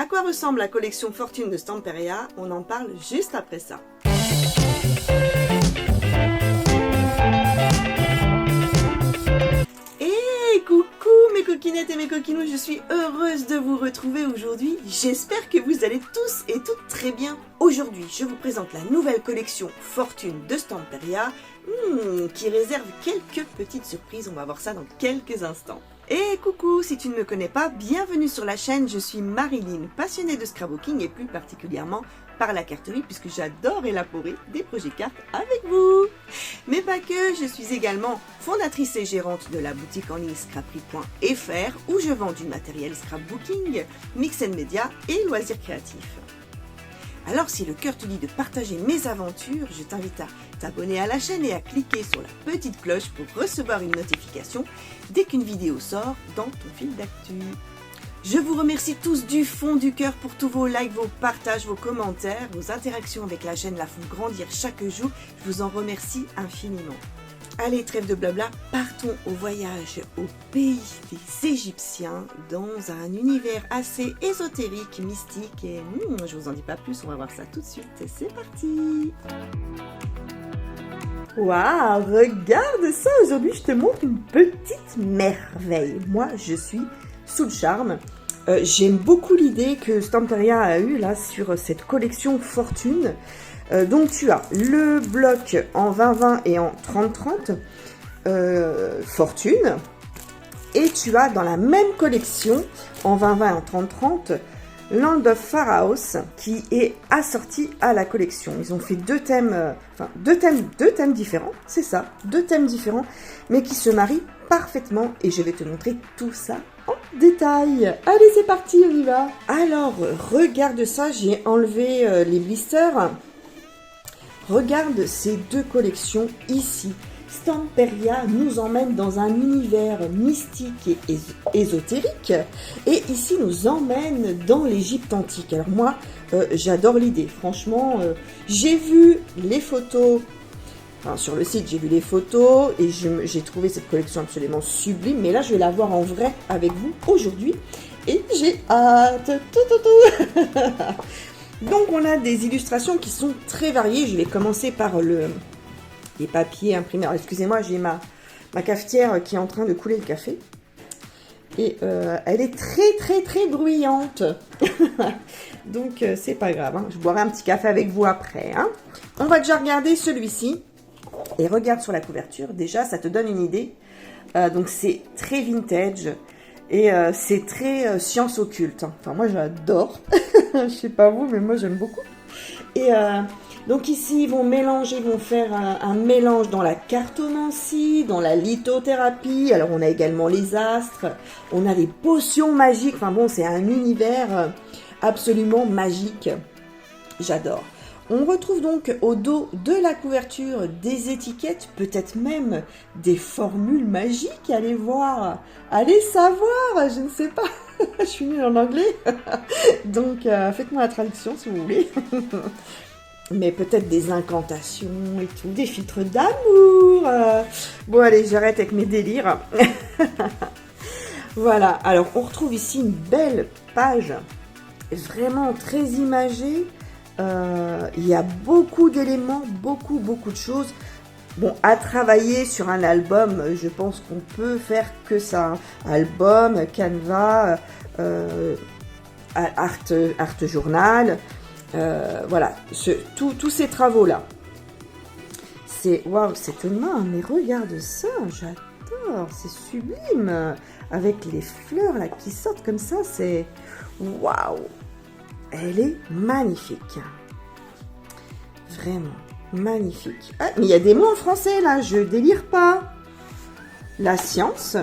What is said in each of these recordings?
À quoi ressemble la collection Fortune de Stamperia? On en parle juste après ça. Et coucou mes coquinettes et mes coquinous, je suis heureuse de vous retrouver aujourd'hui. J'espère que vous allez tous et toutes très bien. Aujourd'hui, je vous présente la nouvelle collection Fortune de Stamperia qui réserve quelques petites surprises. On va voir ça dans quelques instants. Et coucou, si tu ne me connais pas, bienvenue sur la chaîne, je suis Marilyn, passionnée de scrapbooking et plus particulièrement par la carterie puisque j'adore élaborer des projets cartes avec vous. Mais pas que, je suis également fondatrice et gérante de la boutique en ligne scrapery.fr où je vends du matériel scrapbooking, mix and media et loisirs créatifs. Alors si le cœur te dit de partager mes aventures, je t'invite à t'abonner à la chaîne et à cliquer sur la petite cloche pour recevoir une notification dès qu'une vidéo sort dans ton fil d'actu. Je vous remercie tous du fond du cœur pour tous vos likes, vos partages, vos commentaires, vos interactions avec la chaîne la font grandir chaque jour. Je vous en remercie infiniment. Allez, trêve de blabla, partons au voyage au pays des Égyptiens dans un univers assez ésotérique, mystique et je vous en dis pas plus, on va voir ça tout de suite. C'est parti! Waouh, regarde ça! Aujourd'hui, je te montre une petite merveille. Moi, je suis sous le charme. J'aime beaucoup l'idée que Stamperia a eue là sur cette collection Fortune. Donc tu as le bloc en 20-20 et en 30-30 Fortune, et tu as dans la même collection en 20-20 et en 30-30 Land of Pharaohs qui est assorti à la collection. Ils ont fait deux thèmes différents, c'est ça, deux thèmes différents, mais qui se marient parfaitement et je vais te montrer tout ça en détail. Allez, c'est parti, on y va. Alors, regarde ça, j'ai enlevé les blisters. Regarde ces deux collections ici. Stamperia nous emmène dans un univers mystique et ésotérique. Et ici nous emmène dans l'Égypte antique. Alors moi, j'adore l'idée. Franchement, j'ai vu les photos. Enfin, sur le site, j'ai vu les photos et j'ai trouvé cette collection absolument sublime. Mais là, je vais la voir en vrai avec vous aujourd'hui. Et j'ai hâte. Donc on a des illustrations qui sont très variées. Je vais commencer par les papiers imprimés. Alors excusez-moi, j'ai ma cafetière qui est en train de couler le café. Et elle est très bruyante. Donc c'est pas grave, hein. Je boirai un petit café avec vous après, hein. On va déjà regarder celui-ci. Et regarde sur la couverture, déjà ça te donne une idée. Donc c'est très vintage. Et c'est très science occulte. Enfin, moi, j'adore. Je sais pas vous, mais moi, j'aime beaucoup. Et donc ici, ils vont faire un mélange dans la cartomancie, dans la lithothérapie. Alors, on a également les astres. On a les potions magiques. Enfin bon, c'est un univers absolument magique. J'adore. On retrouve donc au dos de la couverture des étiquettes, peut-être même des formules magiques. Allez voir, allez savoir, je ne sais pas. Je suis nulle en anglais. Donc, faites-moi la traduction si vous voulez. Mais peut-être des incantations et tout, des filtres d'amour. Bon, allez, j'arrête avec mes délires. Voilà, alors on retrouve ici une belle page, vraiment très imagée. Il y a beaucoup d'éléments, beaucoup de choses. Bon, à travailler sur un album, je pense qu'on peut faire que ça. Album, Canva, Art Journal, voilà, tous ces travaux-là. C'est waouh, c'est étonnant, mais regarde ça, j'adore, c'est sublime. Avec les fleurs là qui sortent comme ça, c'est waouh. Elle est magnifique. Vraiment magnifique. Ah, mais il y a des mots en français là, je délire pas. La science.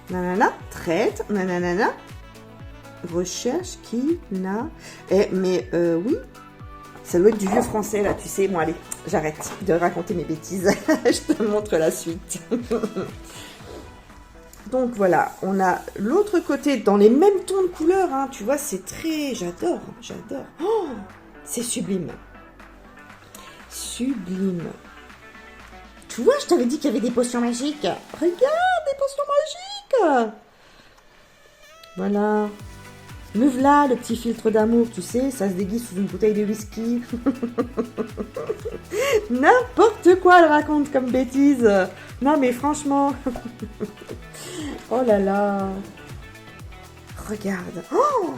Nanana, traite. Nanana. Recherche qui n'a. Mais oui, ça doit être du vieux français là, tu sais. Bon, allez, j'arrête de raconter mes bêtises. Je te montre la suite. Donc voilà, on a l'autre côté dans les mêmes tons de couleurs, hein, tu vois, c'est très... J'adore. Oh, c'est sublime. Sublime. Tu vois, je t'avais dit qu'il y avait des potions magiques. Regarde, des potions magiques. Voilà. Me v'là, le petit filtre d'amour, tu sais, ça se déguise sous une bouteille de whisky. N'importe quoi elle raconte comme bêtise. Non mais franchement. Oh là là. Regarde. Oh,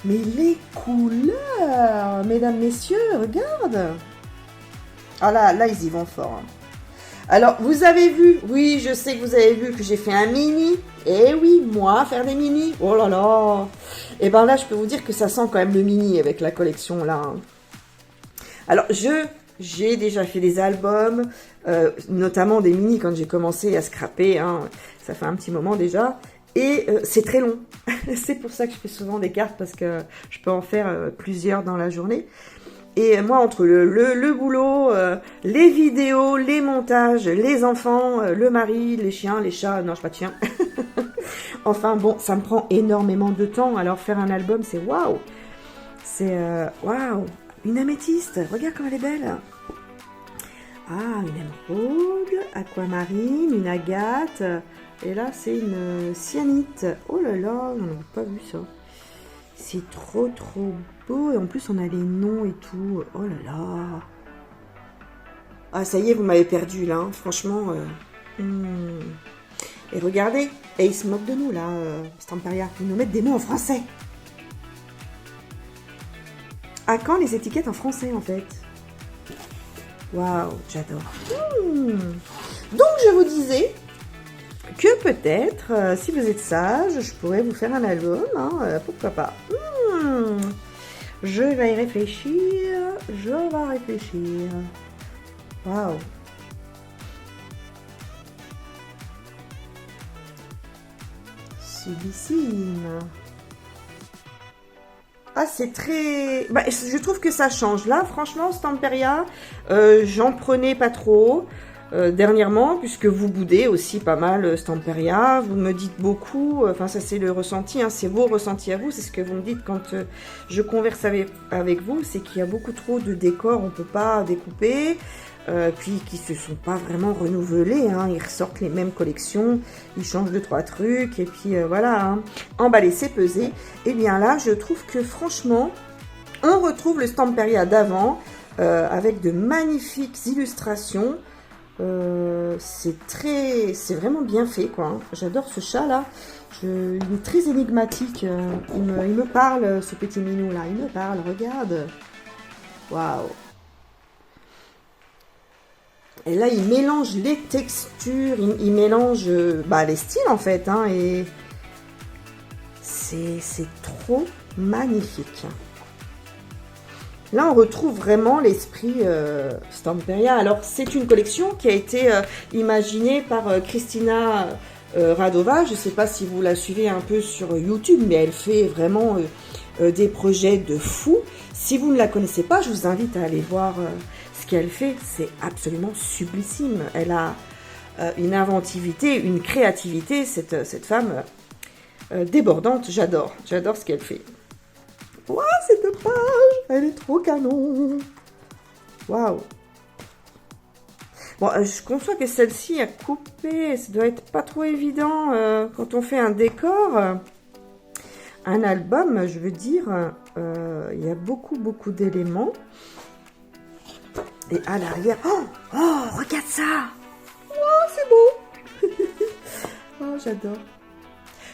mais les couleurs, mesdames, messieurs, regarde. Ah là, ils y vont fort. Hein. Alors, vous avez vu, oui, je sais que vous avez vu que j'ai fait un mini. Eh oui, moi, faire des mini. Oh là là. Et ben là, je peux vous dire que ça sent quand même le mini avec la collection là. Hein. Alors, j'ai déjà fait des albums, notamment des mini quand j'ai commencé à scraper. Hein. Ça fait un petit moment déjà. Et c'est très long. C'est pour ça que je fais souvent des cartes parce que je peux en faire plusieurs dans la journée. Et moi, entre le boulot, les vidéos, les montages, les enfants, le mari, les chiens, les chats, non, je pas de chien. Enfin bon, ça me prend énormément de temps. Alors faire un album, c'est waouh. C'est waouh. Une améthyste, regarde comme elle est belle. Ah, une émeraude, aquamarine, une agate. Et là, c'est une cyanite. Oh là là, j'en ai pas vu ça. C'est trop beau. Et en plus, on a les noms et tout. Oh là là. Ah, ça y est, vous m'avez perdu là. Hein. Franchement. Et regardez. Et ils se moquent de nous là, Stamperia. Ils nous mettent des mots en français. À quand les étiquettes en français en fait? Waouh, j'adore. Donc, je vous disais que peut-être, si vous êtes sage, je pourrais vous faire un album, hein, pourquoi pas. Je vais y réfléchir, Waouh. Subissime. Ah, c'est très... Bah, je trouve que ça change. Là, franchement, Stamperia, j'en prenais pas trop. Dernièrement, puisque vous boudez aussi pas mal Stamperia, vous me dites beaucoup, enfin ça c'est le ressenti, hein, c'est vos ressentis à vous, c'est ce que vous me dites quand je converse avec vous, c'est qu'il y a beaucoup trop de décors, on peut pas découper, puis qui se sont pas vraiment renouvelés, hein, ils ressortent les mêmes collections, ils changent 2-3 trucs, et puis voilà, hein, emballer c'est peser, et bien là je trouve que franchement, on retrouve le Stamperia d'avant, avec de magnifiques illustrations. C'est vraiment bien fait quoi. Hein. J'adore ce chat là. Il est très énigmatique. Il me parle ce petit minou là. Il me parle. Regarde. Waouh. Et là il mélange les textures. Il mélange les styles en fait. Hein, et c'est trop magnifique. Là, on retrouve vraiment l'esprit Stamperia. Alors, c'est une collection qui a été imaginée par Christina Radova. Je ne sais pas si vous la suivez un peu sur YouTube, mais elle fait vraiment des projets de fou. Si vous ne la connaissez pas, je vous invite à aller voir ce qu'elle fait. C'est absolument sublissime. Elle a une inventivité, une créativité, cette femme débordante. J'adore ce qu'elle fait. Waouh, cette page, elle est trop canon. Waouh. Bon, je conçois que celle-ci a coupé, ça doit être pas trop évident quand on fait un décor. Un album, je veux dire, il y a beaucoup d'éléments. Et à l'arrière, oh, regarde ça. Oh, c'est beau. Oh, j'adore.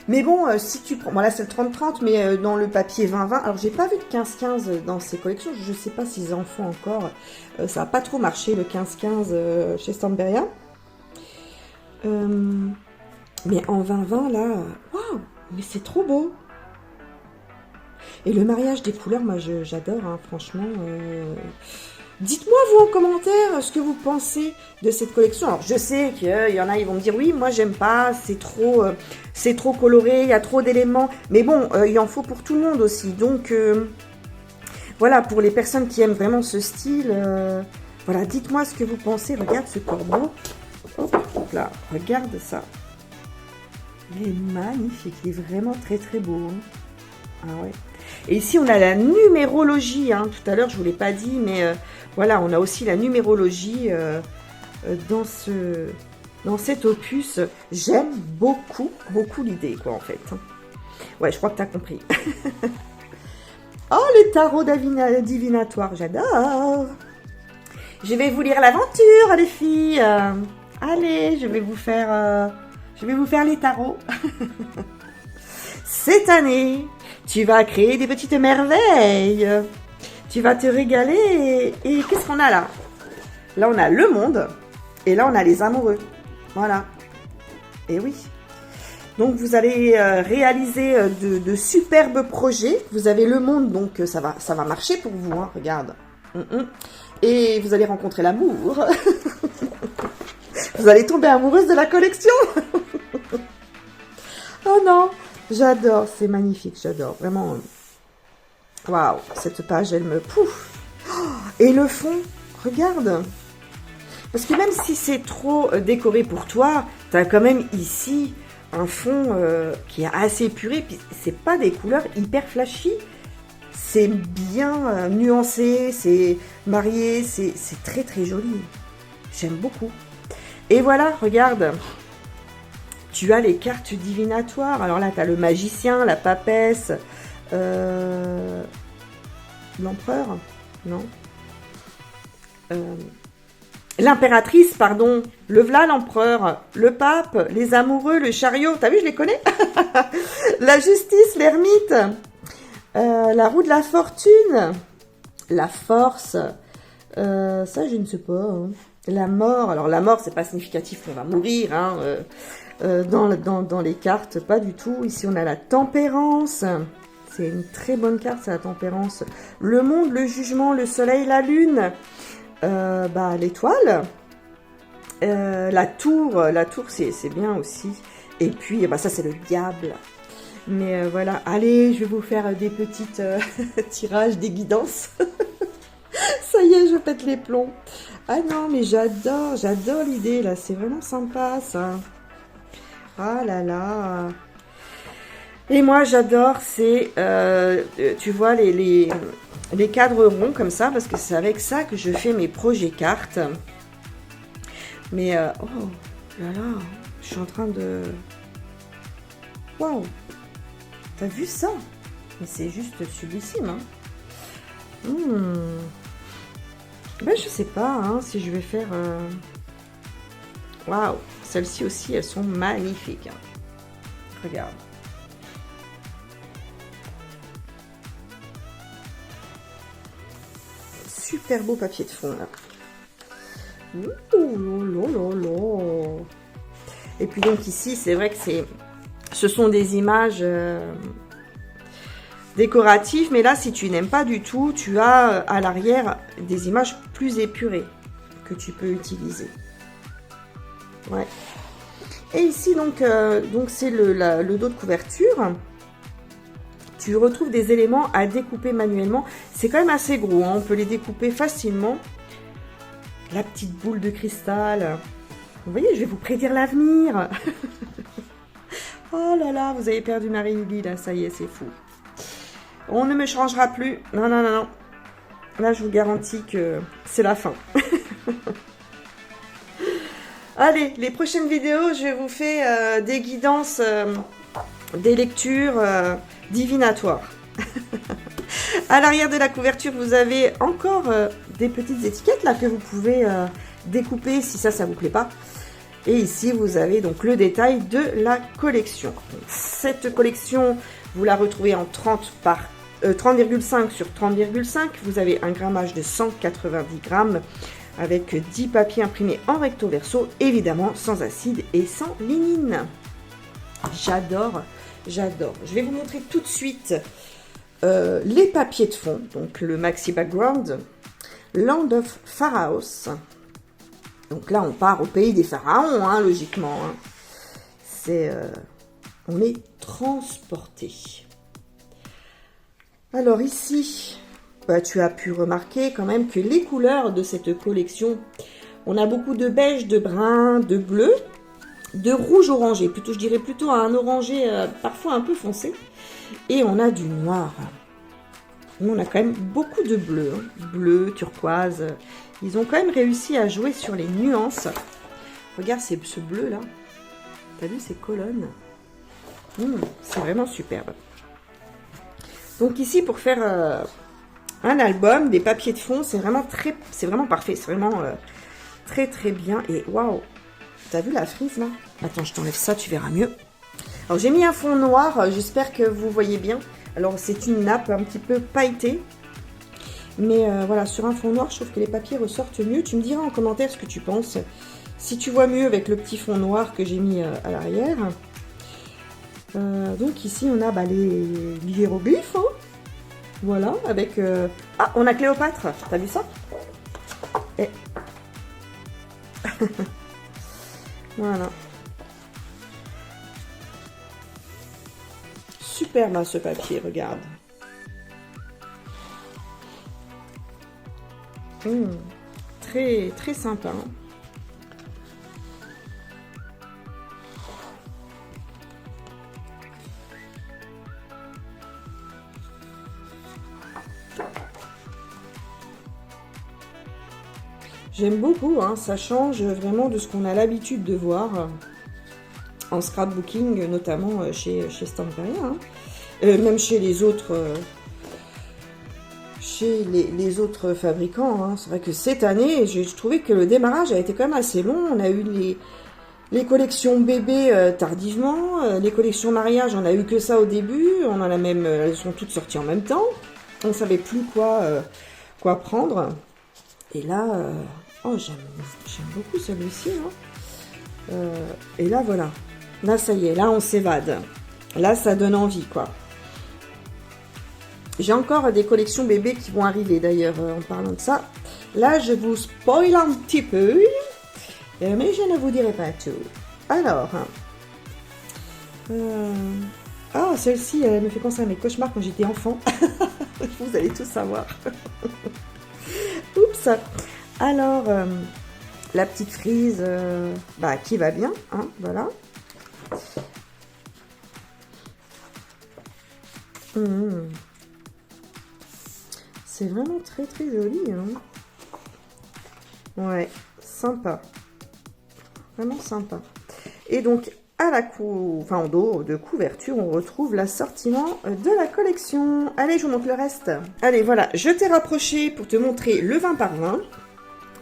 Mais bon, si tu prends... Bon, là, c'est le 30-30, mais dans le papier 20-20... Alors, j'ai pas vu de 15-15 dans ces collections. Je sais pas s'ils en font encore. Ça n'a pas trop marché, le 15-15 chez Stamperia. Mais en 20-20, là... Waouh! Mais c'est trop beau! Et le mariage des couleurs, moi, j'adore, hein, franchement... Dites-moi, vous, en commentaire, ce que vous pensez de cette collection. Alors, je sais qu'il y en a, ils vont me dire, oui, moi, j'aime pas, c'est trop coloré, il y a trop d'éléments. Mais bon, il en faut pour tout le monde aussi. Donc, voilà, pour les personnes qui aiment vraiment ce style, voilà, dites-moi ce que vous pensez. Regarde ce corbeau. Hop, là, regarde ça. Il est magnifique, il est vraiment très beau. Hein. Ah ouais. Et ici, on a la numérologie. Hein. Tout à l'heure, je ne vous l'ai pas dit, mais voilà, on a aussi la numérologie dans cet opus. J'aime beaucoup l'idée, quoi, en fait. Ouais, je crois que tu as compris. Oh, le tarot divinatoire, j'adore. Je vais vous lire l'aventure, les filles. Allez, je vais vous faire les tarots. Cette année, tu vas créer des petites merveilles. Tu vas te régaler. Et qu'est-ce qu'on a là? Là, on a le monde. Et là, on a les amoureux. Voilà. Et oui. Donc, vous allez réaliser de superbes projets. Vous avez le monde, donc ça va marcher pour vous. Hein, regarde. Et vous allez rencontrer l'amour. Vous allez tomber amoureuse de la collection. Oh non, j'adore. C'est magnifique, j'adore. Vraiment. Waouh, cette page, elle me... Pouf. Et le fond, regarde. Parce que même si c'est trop décoré pour toi, tu as quand même ici un fond qui est assez épuré. Puis c'est pas des couleurs hyper flashy. C'est bien nuancé, c'est marié, c'est très très joli. J'aime beaucoup. Et voilà, regarde. Tu as les cartes divinatoires. Alors là, tu as le magicien, la papesse, l'empereur, non, l'impératrice, pardon, le v'là l'empereur, le pape, les amoureux, le chariot, t'as vu, je les connais. La justice, l'ermite, la roue de la fortune, la force, ça je ne sais pas, hein. La mort, alors la mort c'est pas significatif qu'on va mourir, hein, dans les cartes, pas du tout. Ici on a la tempérance. C'est une très bonne carte, c'est la tempérance. Le monde, le jugement, le soleil, la lune, l'étoile, la tour c'est bien aussi. Et puis, ça c'est le diable. Mais voilà, allez, je vais vous faire des petites tirages, des guidances. Ça y est, je pète les plombs. Ah non, mais j'adore l'idée là, c'est vraiment sympa ça. Ah là là. Et moi, j'adore, c'est, tu vois, les cadres ronds comme ça, parce que c'est avec ça que je fais mes projets cartes. Mais, oh là là, je suis en train de... Waouh! T'as vu ça? Mais c'est juste sublissime, hein. Ben, je sais pas, hein, si je vais faire... Waouh! Celles-ci aussi, elles sont magnifiques. Hein. Regarde. Super beau papier de fond là. Ouh, et puis donc ici, c'est vrai que ce sont des images décoratives, mais là, si tu n'aimes pas du tout, tu as à l'arrière des images plus épurées que tu peux utiliser. Ouais. Et ici, donc c'est le dos de couverture. Tu retrouves des éléments à découper manuellement. C'est quand même assez gros, hein. On peut les découper facilement. La petite boule de cristal. Vous voyez, je vais vous prédire l'avenir. Oh là là, vous avez perdu Marie-Lily, là, ça y est, c'est fou. On ne me changera plus. Non, non, non, non. Là, je vous garantis que c'est la fin. Allez, les prochaines vidéos, je vous fais des guidances, des lectures divinatoires. À l'arrière de la couverture, vous avez encore des petites étiquettes là que vous pouvez découper si ça vous plaît pas. Et ici, vous avez donc le détail de la collection. Donc, cette collection, vous la retrouvez en 30,5 sur 30,5. Vous avez un grammage de 190 grammes avec 10 papiers imprimés en recto verso, évidemment sans acide et sans lignine. J'adore, j'adore. Je vais vous montrer tout de suite les papiers de fond, donc le Maxi Background, Land of Pharaohs. Donc là, on part au pays des pharaons, hein, logiquement. Hein. On est transporté. Alors ici, tu as pu remarquer quand même que les couleurs de cette collection, on a beaucoup de beige, de brun, de bleu, de rouge orangé, plutôt je dirais plutôt un orangé parfois un peu foncé, et on a du noir. Nous, on a quand même beaucoup de bleu, hein, bleu, turquoise. Ils ont quand même réussi à jouer sur les nuances. Regarde ce bleu là, t'as vu ces colonnes? C'est vraiment superbe. Donc ici, pour faire un album, des papiers de fond, c'est vraiment parfait. C'est vraiment très très bien. Et waouh, t'as vu la frise là? Attends, je t'enlève ça, tu verras mieux. Alors j'ai mis un fond noir, j'espère que vous voyez bien. Alors c'est une nappe un petit peu pailletée. Mais voilà, sur un fond noir, je trouve que les papiers ressortent mieux. Tu me diras en commentaire ce que tu penses. Si tu vois mieux avec le petit fond noir que j'ai mis à l'arrière. Donc ici, on a les hiéroglyphes. Hein. Voilà, avec... Ah, on a Cléopâtre. T'as vu ça? Et... Voilà. Superbe ce papier, regarde. Très, très sympa. J'aime beaucoup, hein, ça change vraiment de ce qu'on a l'habitude de voir en scrapbooking, notamment chez Stamperia, hein. Même chez les autres... les autres fabricants. Hein. C'est vrai que cette année, j'ai trouvé que le démarrage a été quand même assez long. On a eu les collections bébés tardivement, les collections mariage, on a eu que ça au début. On en a même, elles sont toutes sorties en même temps. On savait plus quoi prendre. Et là, oh j'aime beaucoup celui-ci. Hein. Et là voilà, là ça y est, là on s'évade. Là ça donne envie quoi. J'ai encore des collections bébés qui vont arriver d'ailleurs en parlant de ça. Là, je vous spoil un petit peu, mais je ne vous dirai pas tout. Alors, celle-ci, elle me fait penser à mes cauchemars quand j'étais enfant. Vous allez tout savoir. Oups. Alors, la petite frise qui va bien, hein, voilà. C'est vraiment très très joli. Hein. Ouais, sympa. Vraiment sympa. Et donc, en dos de couverture, on retrouve l'assortiment de la collection. Allez, je vous montre le reste. Allez, voilà, je t'ai rapproché pour te montrer le 20 par 20.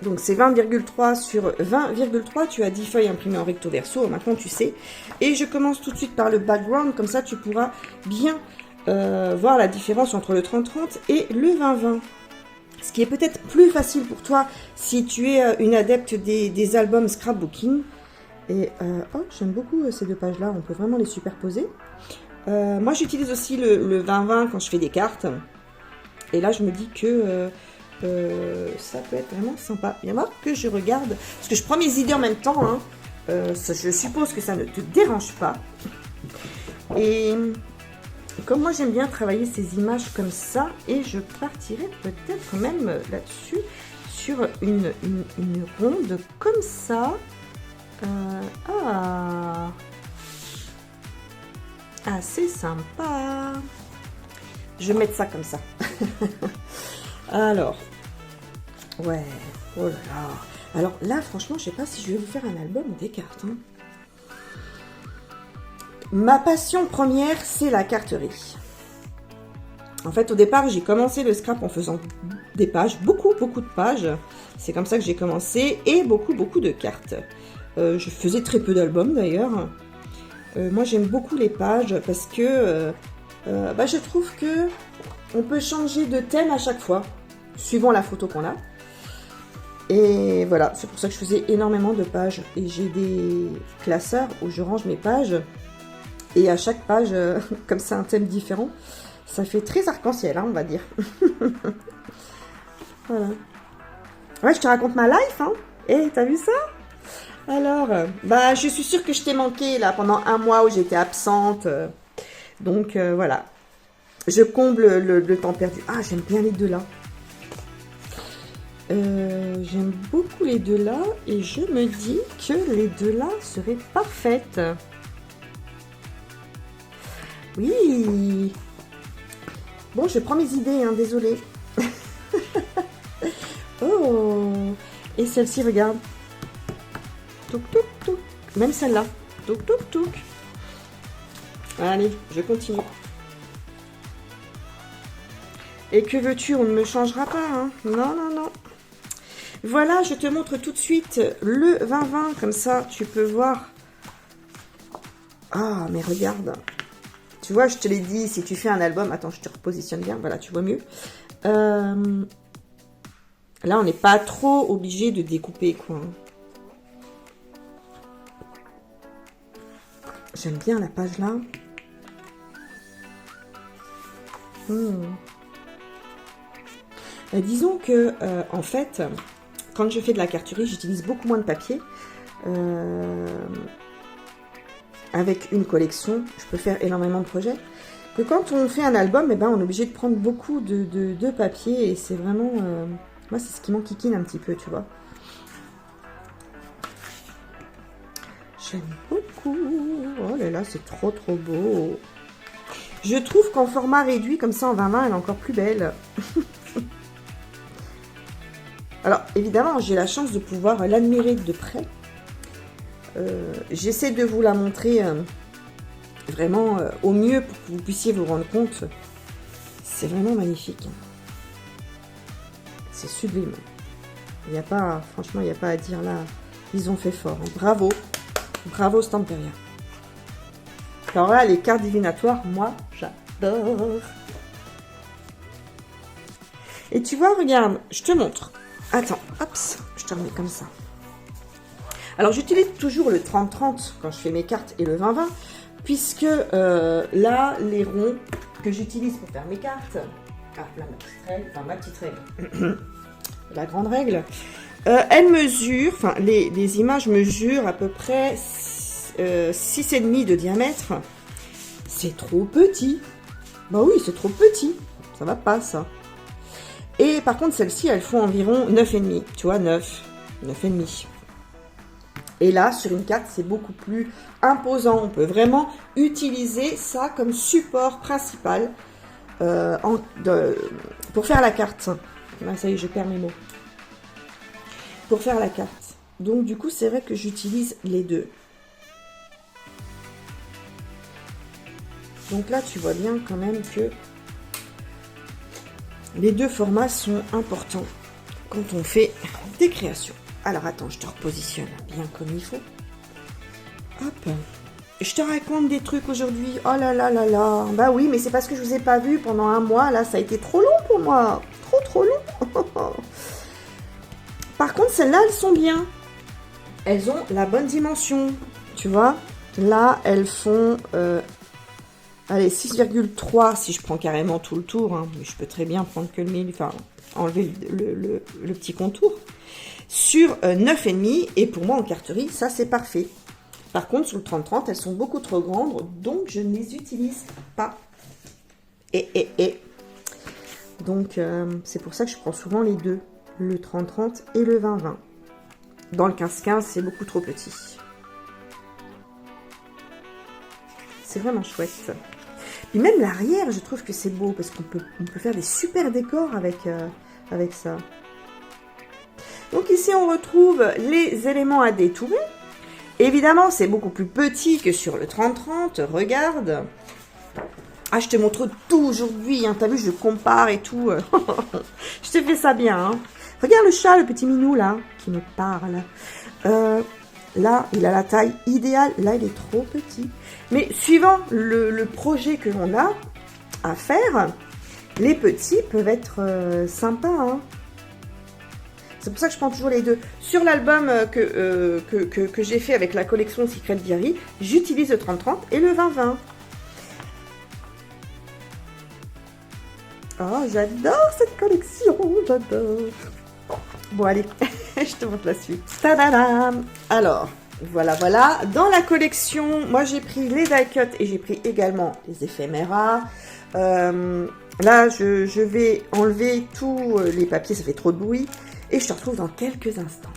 Donc, c'est 20,3 sur 20,3. Tu as 10 feuilles imprimées en recto verso. Maintenant, tu sais. Et je commence tout de suite par le background. Comme ça, tu pourras bien... voir la différence entre le 30-30 et le 20-20. Ce qui est peut-être plus facile pour toi si tu es une adepte des albums scrapbooking. Et j'aime beaucoup ces deux pages-là, on peut vraiment les superposer. Moi, j'utilise aussi le 20-20 quand je fais des cartes. Et là, je me dis que ça peut être vraiment sympa. Bien voir que je regarde, parce que je prends mes idées en même temps. Hein. Je suppose que ça ne te dérange pas. Et... comme moi j'aime bien travailler ces images comme ça, et je partirai peut-être même là-dessus sur une ronde comme ça. C'est sympa. Je vais mettre ça comme ça. Alors, ouais, oh là là. Alors là, franchement, je sais pas si je vais vous faire un album des cartes. Hein. Ma passion première, c'est la carterie. En fait, au départ, j'ai commencé le scrap en faisant des pages, beaucoup de pages. C'est comme ça que j'ai commencé, et beaucoup de cartes. Je faisais très peu d'albums d'ailleurs. Moi, j'aime beaucoup les pages parce que je trouve que on peut changer de thème à chaque fois, suivant la photo qu'on a. Et voilà, c'est pour ça que je faisais énormément de pages. Et j'ai des classeurs où je range mes pages. Et à chaque page, comme c'est un thème différent, ça fait très arc-en-ciel, hein, on va dire. Voilà. Ouais, je te raconte ma life, hein. Et t'as vu ça? Alors, je suis sûre que je t'ai manqué, là, pendant un mois où j'étais absente. Donc, voilà. Je comble le temps perdu. Ah, j'aime bien les deux là. J'aime beaucoup les deux là. Et je me dis que les deux là seraient parfaites. Oui. Bon, je prends mes idées, hein, désolée. Oh. Et celle-ci, regarde. Touk, touk, touk. Même celle-là. Touk, touk, touk. Allez, je continue. Et que veux-tu, on ne me changera pas, hein. Non, non, non. Voilà, je te montre tout de suite le 20-20, comme ça, tu peux voir. Ah, mais regarde. Tu vois, je te l'ai dit, si tu fais un album... Attends, je te repositionne bien, voilà, tu vois mieux. Là, on n'est pas trop obligé de découper, quoi. J'aime bien la page là. Disons que, en fait, quand je fais de la carturie, j'utilise beaucoup moins de papier. Avec une collection, je peux faire énormément de projets. Que quand on fait un album, eh ben, on est obligé de prendre beaucoup de papier. Et c'est vraiment... moi, c'est ce qui m'enquiquine un petit peu, tu vois. J'aime beaucoup. Oh là là, c'est trop trop beau. Je trouve qu'en format réduit, comme ça en 20-20, elle est encore plus belle. Alors, évidemment, j'ai la chance de pouvoir l'admirer de près. J'essaie de vous la montrer vraiment au mieux pour que vous puissiez vous rendre compte. C'est vraiment magnifique. C'est sublime. Il n'y a pas, franchement, il n'y a pas à dire là. Ils ont fait fort. Hein. Bravo. Bravo Stamperia. Alors là, les cartes divinatoires, moi, j'adore. Et tu vois, regarde, je te montre. Attends, hop, je te remets comme ça. Alors, j'utilise toujours le 30-30 quand je fais mes cartes et le 20-20, puisque là, les ronds que j'utilise pour faire mes cartes, ah, là, ma petite règle, enfin, ma petite règle, la grande règle, elles mesurent, enfin, les images mesurent à peu près 6,5 de diamètre. C'est trop petit. Bah oui, c'est trop petit. Ça va pas, ça. Et par contre, celles-ci, elles font environ 9,5. Tu vois, 9,5. Et là, sur une carte, c'est beaucoup plus imposant. On peut vraiment utiliser ça comme support principal pour faire la carte. Là, ça y est, je perds mes mots. Pour faire la carte. Donc, du coup, c'est vrai que j'utilise les deux. Donc là, tu vois bien quand même que les deux formats sont importants quand on fait des créations. Alors, attends, je te repositionne bien comme il faut. Hop. Je te raconte des trucs aujourd'hui. Oh là là là là. Bah oui, mais c'est parce que je vous ai pas vu pendant un mois. Là, ça a été trop long pour moi. Trop, trop long. Par contre, celles-là, elles sont bien. Elles ont la bonne dimension. Tu vois? Là, elles font... allez, 6,3 si je prends carrément tout le tour. Hein. Mais je peux très bien prendre que le milieu, enfin, enlever le petit contour. Sur 9,5. Et pour moi, en carterie, ça, c'est parfait. Par contre, sur le 30-30, elles sont beaucoup trop grandes. Donc, je ne les utilise pas. Donc, c'est pour ça que je prends souvent les deux. Le 30-30 et le 20-20. Dans le 15-15, c'est beaucoup trop petit. C'est vraiment chouette. Et même l'arrière, je trouve que c'est beau parce qu'on peut faire des super décors avec ça. Donc ici, on retrouve les éléments à détourer. Évidemment, c'est beaucoup plus petit que sur le 30-30. Regarde. Ah, je te montre tout aujourd'hui. Hein. T'as vu, je compare et tout. Je te fais ça bien. Hein. Regarde le chat, le petit minou là, qui me parle. Là, il a la taille idéale. Là, il est trop petit. Mais suivant le projet que l'on a à faire, les petits peuvent être sympas. Hein. C'est pour ça que je prends toujours les deux. Sur l'album que j'ai fait avec la collection Secret Diary, j'utilise le 30-30 et le 20-20. Oh, j'adore cette collection, j'adore. Bon, allez, je te montre la suite. Tadadam! Alors, voilà. Dans la collection, moi, j'ai pris les die cut et j'ai pris également les éphéméras. Là, je vais enlever tous les papiers, ça fait trop de bruit. Et je te retrouve dans quelques instants.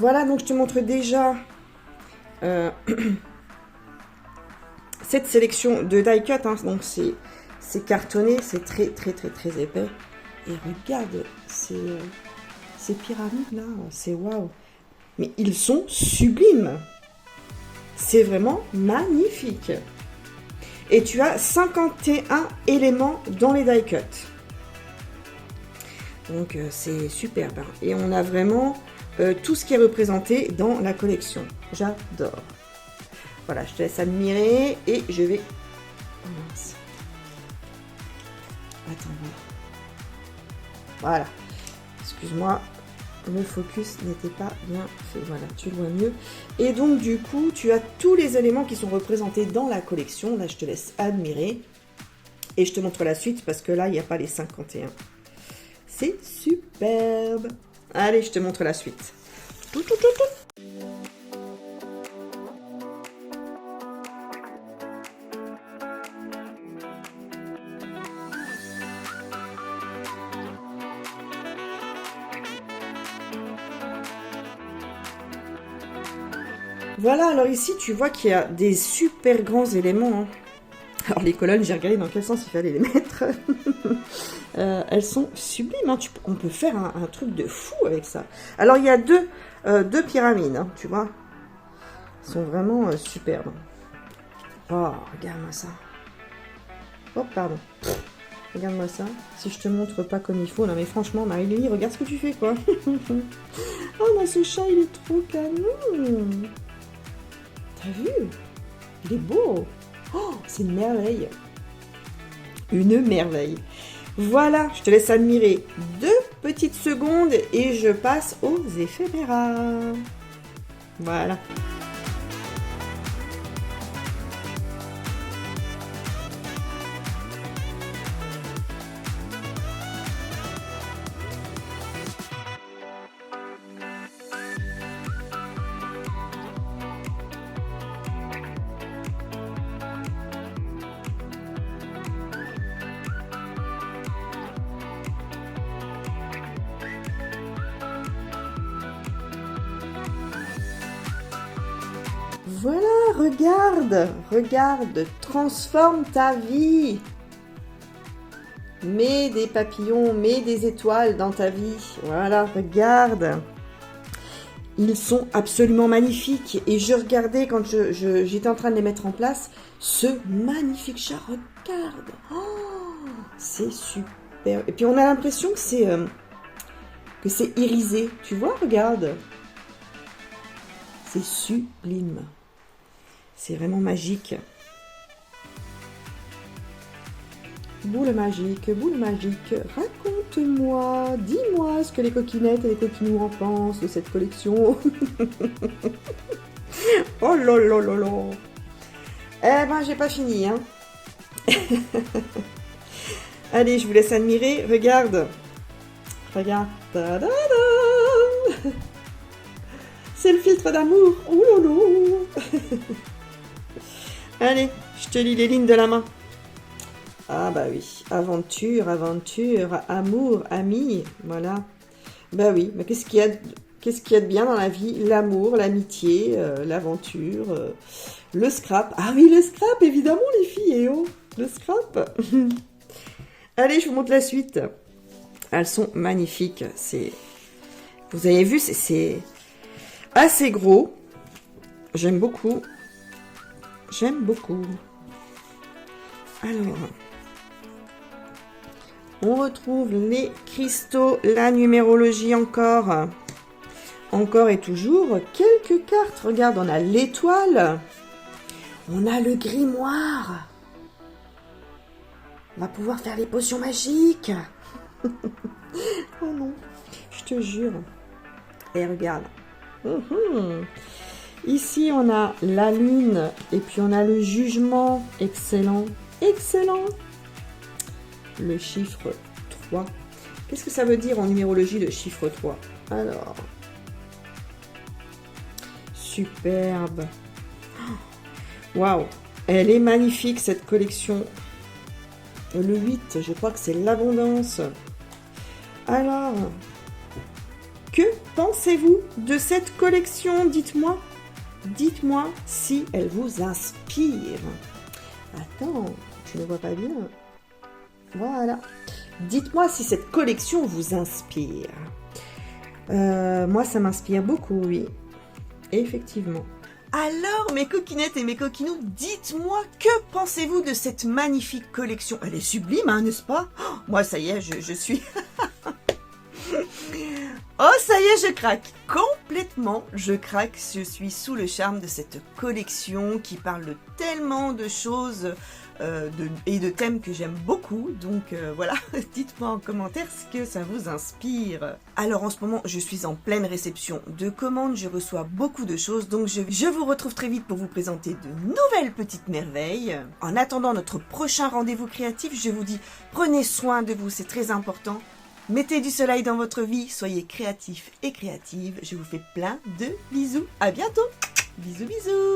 Voilà, donc je te montre déjà cette sélection de die cut. Hein. Donc c'est cartonné, c'est très épais. Et regarde ces pyramides là, c'est waouh. Mais ils sont sublimes. C'est vraiment magnifique. Et tu as 51 éléments dans les die cut. Donc c'est superbe. Hein. Et on a vraiment tout ce qui est représenté dans la collection. J'adore. Voilà, je te laisse admirer et je vais... Oh mince. Attends. Voilà. Excuse-moi, le focus n'était pas bien fait. Voilà, tu le vois mieux. Et donc, du coup, tu as tous les éléments qui sont représentés dans la collection. Là, je te laisse admirer. Et je te montre la suite parce que là, il n'y a pas les 51. C'est superbe. Allez, je te montre la suite. Tout. Voilà, alors ici, tu vois qu'il y a des super grands éléments. Hein. Alors, les colonnes, j'ai regardé dans quel sens il fallait les mettre. Elles sont sublimes. Hein. On peut faire un truc de fou avec ça. Alors, il y a deux pyramides, hein, tu vois. Elles sont vraiment superbes. Oh, regarde-moi ça. Oh, pardon. Regarde-moi ça. Si je te montre pas comme il faut. Non, mais franchement, Marie-Louis, regarde ce que tu fais, quoi. Oh, non, ce chat, il est trop canon. T'as vu? Il est beau. Oh, c'est une merveille. Une merveille. Voilà, je te laisse admirer 2 petites secondes et je passe aux éphéméras. Voilà. Voilà, regarde, transforme ta vie. Mets des papillons, mets des étoiles dans ta vie. Voilà, regarde. Ils sont absolument magnifiques. Et je regardais quand j'étais en train de les mettre en place, ce magnifique chat, regarde. Oh, c'est super. Et puis on a l'impression que c'est irisé. Tu vois, regarde. C'est sublime. C'est vraiment magique. Boule magique, raconte-moi, dis-moi ce que les coquinettes et les coquinous en pensent de cette collection. Oh là là là là. Eh ben, j'ai pas fini, hein. Allez, je vous laisse admirer. Regarde. Ta-da-da. C'est le filtre d'amour. Ouh là là. Allez, je te lis les lignes de la main. Ah bah oui, aventure, amour, ami, voilà. Bah oui, mais qu'est-ce qu'il y a de bien dans la vie? L'amour, l'amitié, l'aventure, le scrap. Ah oui, le scrap, évidemment les filles, et oh, le scrap. Allez, je vous montre la suite. Elles sont magnifiques. Vous avez vu, c'est assez gros. J'aime beaucoup. Alors, on retrouve les cristaux, la numérologie encore et toujours. Quelques cartes, regarde, on a l'étoile, on a le grimoire. On va pouvoir faire les potions magiques. Oh non, je te jure. Et regarde. Ici, on a la lune et puis on a le jugement. Excellent. Le chiffre 3. Qu'est-ce que ça veut dire en numérologie, le chiffre 3? Alors, superbe. Waouh, elle est magnifique cette collection. Le 8, je crois que c'est l'abondance. Alors, Que pensez-vous de cette collection? Dites-moi. Dites-moi si elle vous inspire. Attends, je ne vois pas bien. Voilà. Dites-moi si cette collection vous inspire. Moi, ça m'inspire beaucoup, oui. Effectivement. Alors, mes coquinettes et mes coquinous, dites-moi, que pensez-vous de cette magnifique collection? Elle est sublime, hein, n'est-ce pas? Oh, moi, ça y est, je suis... Oh, ça y est, je craque. Complètement, je craque. Je suis sous le charme de cette collection qui parle de tellement de choses et de thèmes que j'aime beaucoup. Donc voilà, dites-moi en commentaire ce que ça vous inspire. Alors en ce moment, je suis en pleine réception de commandes. Je reçois beaucoup de choses. Donc je vous retrouve très vite pour vous présenter de nouvelles petites merveilles. En attendant notre prochain rendez-vous créatif, je vous dis prenez soin de vous, c'est très important. Mettez du soleil dans votre vie, soyez créatifs et créatives. Je vous fais plein de bisous. À bientôt. Bisous, bisous.